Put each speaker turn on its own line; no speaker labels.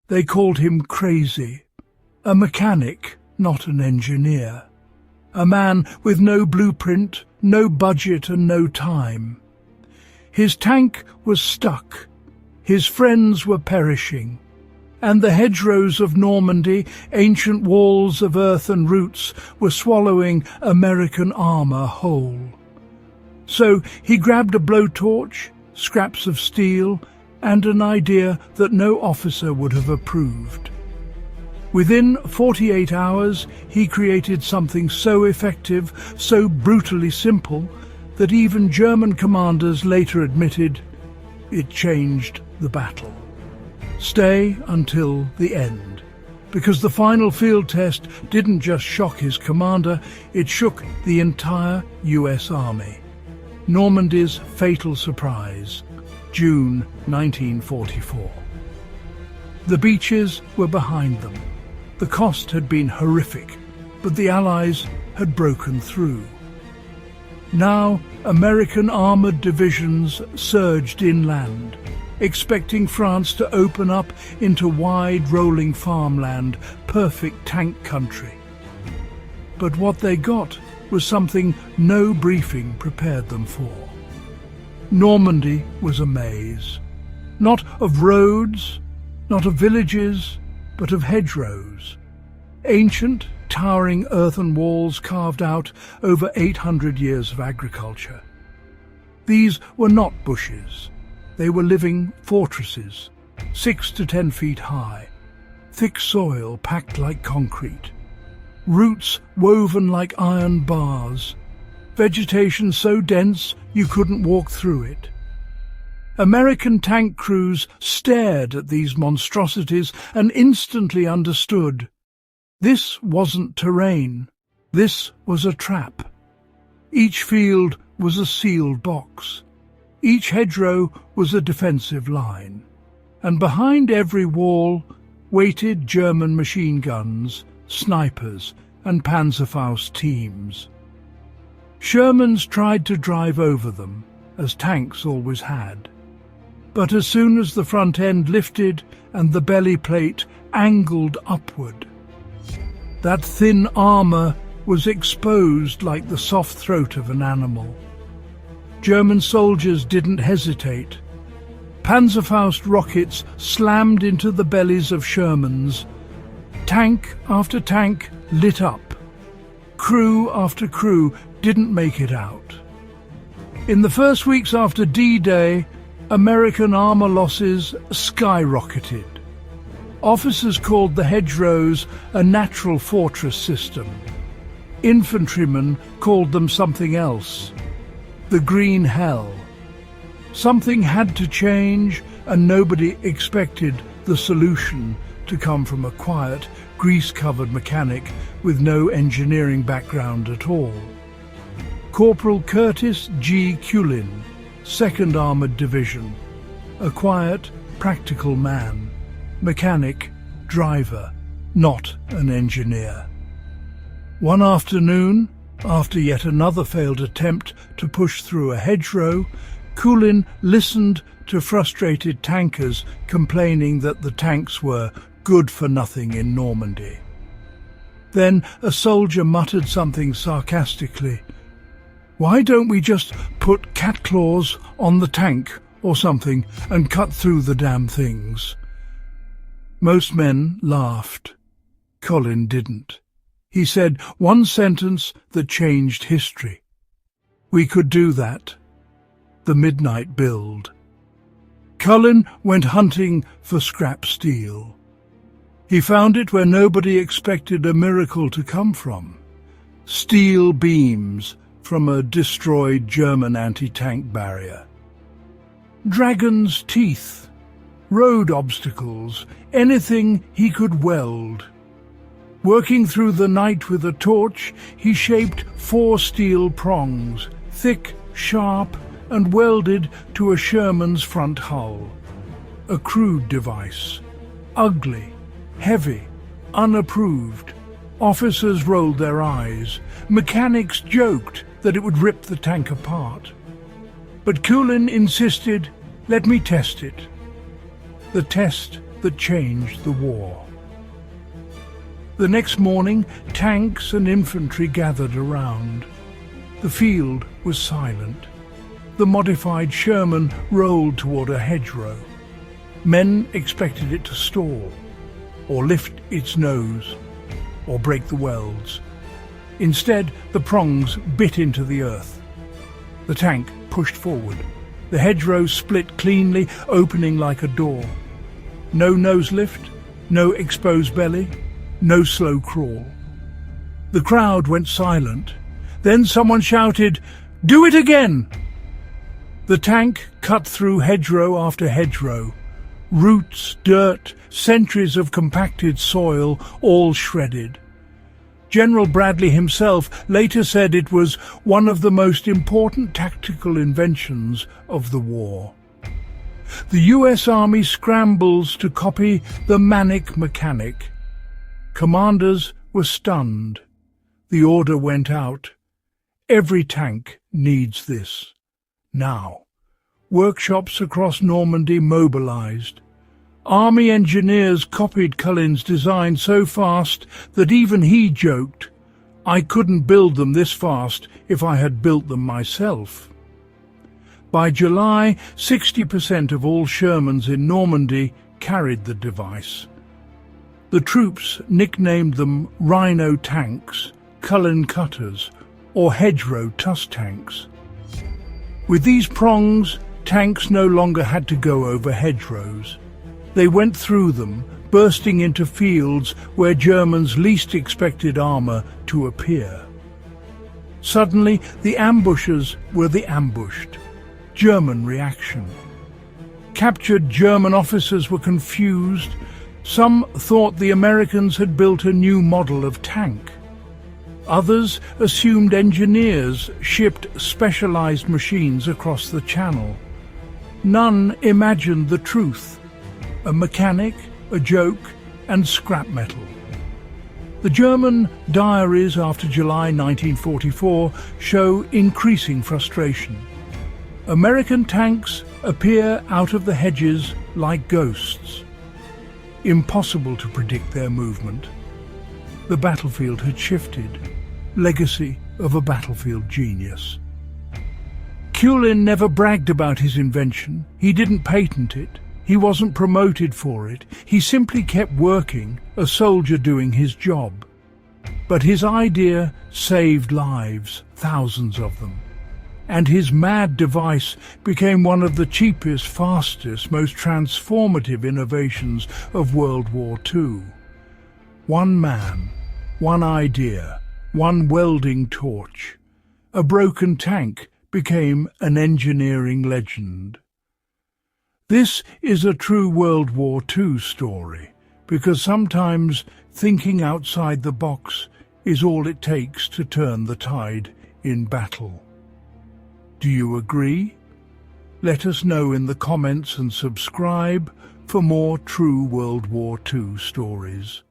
They called him crazy, a mechanic, not an engineer, a man with no blueprint, no budget and no time. His tank was stuck, his friends were perishing, and the hedgerows of Normandy, ancient walls of earth and roots, were swallowing American armour whole. So he grabbed a blowtorch, scraps of steel, and an idea that no officer would have approved. Within 48 hours, he created something so effective, so brutally simple, that even German commanders later admitted it changed the battle. Stay until the end, because the final field test didn't just shock his commander, it shook the entire US Army. Normandy's fatal surprise, June 1944. The beaches were behind them. The cost had been horrific, but the Allies had broken through. Now American armoured divisions surged inland, expecting France to open up into wide rolling farmland, perfect tank country. But what they got was something no briefing prepared them for. Normandy was a maze, not of roads, not of villages, but of hedgerows. Ancient, towering earthen walls carved out over 800 years of agriculture. These were not bushes. They were living fortresses, 6 to 10 feet high, thick soil packed like concrete, roots woven like iron bars, vegetation so dense you couldn't walk through it. American tank crews stared at these monstrosities and instantly understood. This wasn't terrain, this was a trap. Each field was a sealed box. Each hedgerow was a defensive line, and behind every wall waited German machine guns, snipers and panzerfaust teams. Shermans tried to drive over them, as tanks always had. But as soon as the front end lifted and the belly plate angled upward, that thin armour was exposed like the soft throat of an animal. German soldiers didn't hesitate. Panzerfaust rockets slammed into the bellies of Shermans. Tank after tank lit up. Crew after crew didn't make it out. In the first weeks after D-Day, American armour losses skyrocketed. Officers called the hedgerows a natural fortress system. Infantrymen called them something else. The Green Hell. Something had to change, and nobody expected the solution to come from a quiet, grease-covered mechanic with no engineering background at all. Corporal Curtis G. Culin, 2nd Armoured Division, a quiet, practical man, mechanic, driver, not an engineer. One afternoon, after yet another failed attempt to push through a hedgerow, Culin listened to frustrated tankers complaining that the tanks were good for nothing in Normandy. Then a soldier muttered something sarcastically. "Why don't we just put cat claws on the tank or something and cut through the damn things?" Most men laughed. Culin didn't. He said one sentence that changed history. "We could do that." The midnight build. Culin went hunting for scrap steel. He found it where nobody expected a miracle to come from. Steel beams from a destroyed German anti-tank barrier. Dragon's teeth, road obstacles, anything he could weld. Working through the night with a torch, he shaped 4 steel prongs, thick, sharp, and welded to a Sherman's front hull. A crude device, ugly, heavy, unapproved. Officers rolled their eyes. Mechanics joked that it would rip the tank apart. But Culin insisted, "Let me test it." The test that changed the war. The next morning, tanks and infantry gathered around. The field was silent. The modified Sherman rolled toward a hedgerow. Men expected it to stall, or lift its nose, or break the welds. Instead, the prongs bit into the earth. The tank pushed forward. The hedgerow split cleanly, opening like a door. No nose lift, no exposed belly, no slow crawl. The crowd went silent. Then someone shouted, "Do it again!" The tank cut through hedgerow after hedgerow. Roots, dirt, centuries of compacted soil, all shredded. General Bradley himself later said it was one of the most important tactical inventions of the war. The US Army scrambles to copy the Manic mechanic. Commanders were stunned. The order went out. Every tank needs this. Now, workshops across Normandy mobilized. Army engineers copied Culin's design so fast that even he joked, "I couldn't build them this fast if I had built them myself." By July, 60% of all Shermans in Normandy carried the device. The troops nicknamed them Rhino tanks, Culin cutters, or hedgerow tusk tanks. With these prongs, tanks no longer had to go over hedgerows. They went through them, bursting into fields where Germans least expected armour to appear. Suddenly, the ambushers were the ambushed. German reaction. Captured German officers were confused. Some thought the Americans had built a new model of tank. Others assumed engineers shipped specialized machines across the channel. None imagined the truth. A mechanic, a joke, and scrap metal. The German diaries after July 1944 show increasing frustration. American tanks appear out of the hedges like ghosts. Impossible to predict their movement. The battlefield had shifted. Legacy of a battlefield genius. Culin never bragged about his invention. He didn't patent it. He wasn't promoted for it. He simply kept working, a soldier doing his job. But his idea saved lives, thousands of them. And his mad device became one of the cheapest, fastest, most transformative innovations of World War II. One man, one idea, one welding torch. A broken tank became an engineering legend. This is a true World War II story, because sometimes thinking outside the box is all it takes to turn the tide in battle. Do you agree? Let us know in the comments and subscribe for more true World War II stories.